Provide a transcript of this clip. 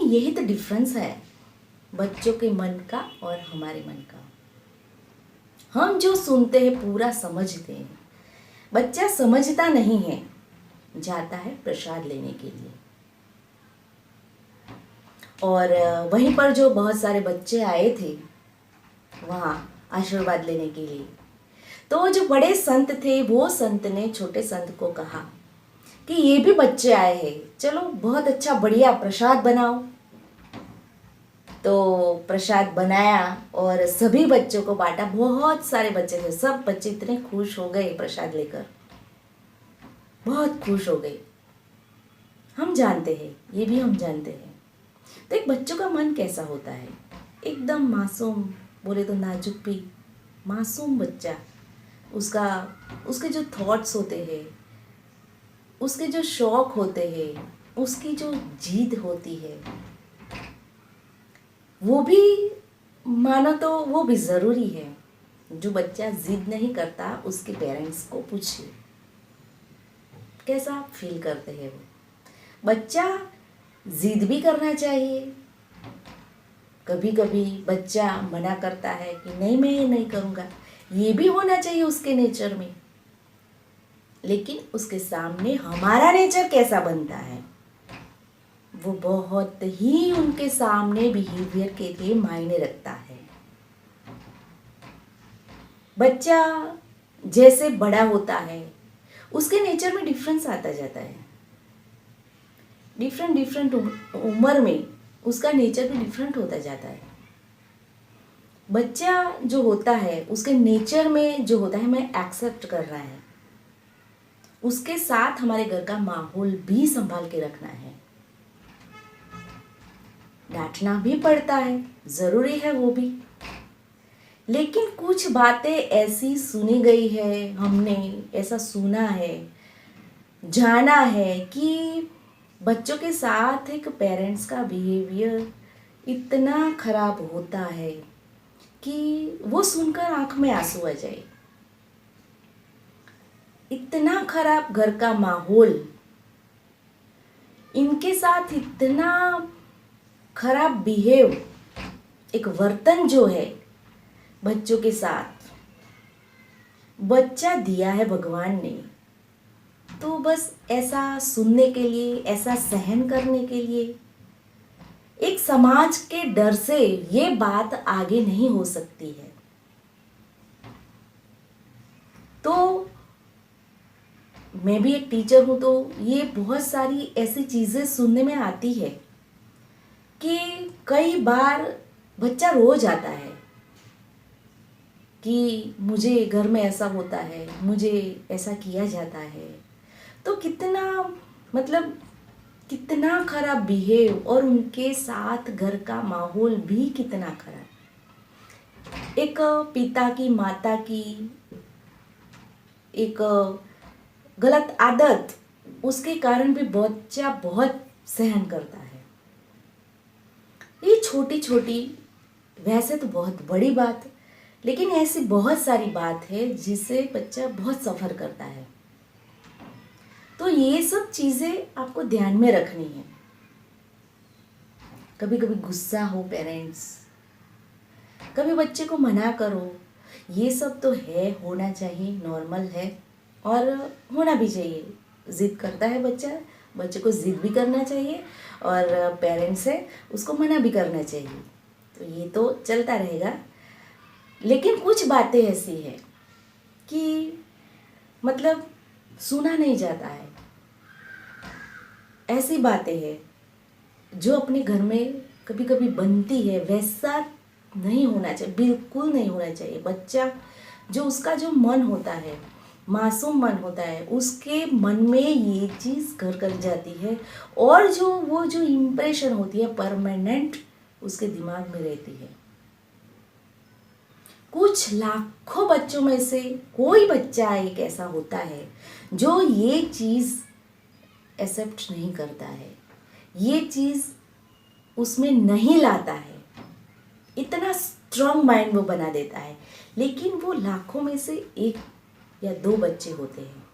यही तो डिफरेंस है बच्चों के मन का और हमारे मन का। हम जो सुनते हैं पूरा समझते हैं, बच्चा समझता नहीं है, जाता है प्रसाद लेने के लिए। और वहीं पर जो बहुत सारे बच्चे आए थे वहाँ आशीर्वाद लेने के लिए, तो जो बड़े संत थे वो संत ने छोटे संत को कहा कि ये भी बच्चे आए हैं, चलो बहुत अच्छा बढ़िया प्रसाद बनाओ। तो प्रसाद बनाया और सभी बच्चों को बांटा। बहुत सारे बच्चे थे, सब बच्चे इतने खुश हो गए प्रसाद लेकर, बहुत खुश हो गए। हम जानते हैं, ये भी हम जानते हैं। तो एक बच्चों का मन कैसा होता है, एकदम मासूम, बोले तो नाजुक भी मासूम बच्चा। उसके जो थॉट्स होते हैं, उसके जो शौक होते हैं, उसकी जो जिद होती है, वो भी मानो तो वो भी ज़रूरी है। जो बच्चा जिद नहीं करता उसके पेरेंट्स को पूछिए कैसा फील करते हैं वो। बच्चा जिद भी करना चाहिए। कभी कभी बच्चा मना करता है कि नहीं मैं ये नहीं करूँगा, ये भी होना चाहिए उसके नेचर में। लेकिन उसके सामने हमारा नेचर कैसा बनता है वो बहुत ही उनके सामने बिहेवियर के लिए मायने रखता है। बच्चा जैसे बड़ा होता है उसके नेचर में डिफरेंस आता जाता है। डिफरेंट उम्र में उसका नेचर भी डिफरेंट होता जाता है। बच्चा जो होता है उसके नेचर में जो होता है मैं एक्सेप्ट कर रहा है, उसके साथ हमारे घर का माहौल भी संभाल के रखना है। डांटना भी पड़ता है, ज़रूरी है वो भी। लेकिन कुछ बातें ऐसी सुनी गई है, हमने ऐसा सुना है, जाना है कि बच्चों के साथ एक पेरेंट्स का बिहेवियर इतना खराब होता है कि वो सुनकर आंख में आंसू आ जाए। इतना खराब घर का माहौल, इनके साथ इतना खराब बिहेव, एक वर्तन जो है बच्चों के साथ, बच्चा दिया है भगवान ने, तो बस ऐसा सुनने के लिए, ऐसा सहन करने के लिए, एक समाज के डर से ये बात आगे नहीं हो सकती है। तो मैं भी एक टीचर हूँ, तो ये बहुत सारी ऐसी चीज़ें सुनने में आती है कि कई बार बच्चा रो जाता है कि मुझे घर में ऐसा होता है, मुझे ऐसा किया जाता है। तो कितना खराब बिहेव, और उनके साथ घर का माहौल भी कितना खराब। एक पिता की, माता की एक गलत आदत, उसके कारण भी बच्चा बहुत सहन करता है। ये छोटी छोटी, वैसे तो बहुत बड़ी बात, लेकिन ऐसी बहुत सारी बात है जिससे बच्चा बहुत सफ़र करता है। तो ये सब चीज़ें आपको ध्यान में रखनी है। कभी कभी गुस्सा हो पेरेंट्स, कभी बच्चे को मना करो, ये सब तो है, होना चाहिए, नॉर्मल है और होना भी चाहिए। ज़िद करता है बच्चा, बच्चे को ज़िद भी करना चाहिए, और पेरेंट्स है उसको मना भी करना चाहिए। तो ये तो चलता रहेगा। लेकिन कुछ बातें ऐसी है कि सुना नहीं जाता है। ऐसी बातें हैं जो अपने घर में कभी कभी बनती है, वैसा नहीं होना चाहिए, बिल्कुल नहीं होना चाहिए। बच्चा जो उसका जो मन होता है, मासूम मन होता है, उसके मन में ये चीज़ घर कर जाती है, और वो जो इम्प्रेशन होती है परमानेंट उसके दिमाग में रहती है। कुछ लाखों बच्चों में से कोई बच्चा एक ऐसा होता है जो ये चीज़ एक्सेप्ट नहीं करता है, ये चीज़ उसमें नहीं लाता है, इतना स्ट्रॉन्ग माइंड वो बना देता है। लेकिन वो लाखों में से एक या दो बच्चे होते हैं।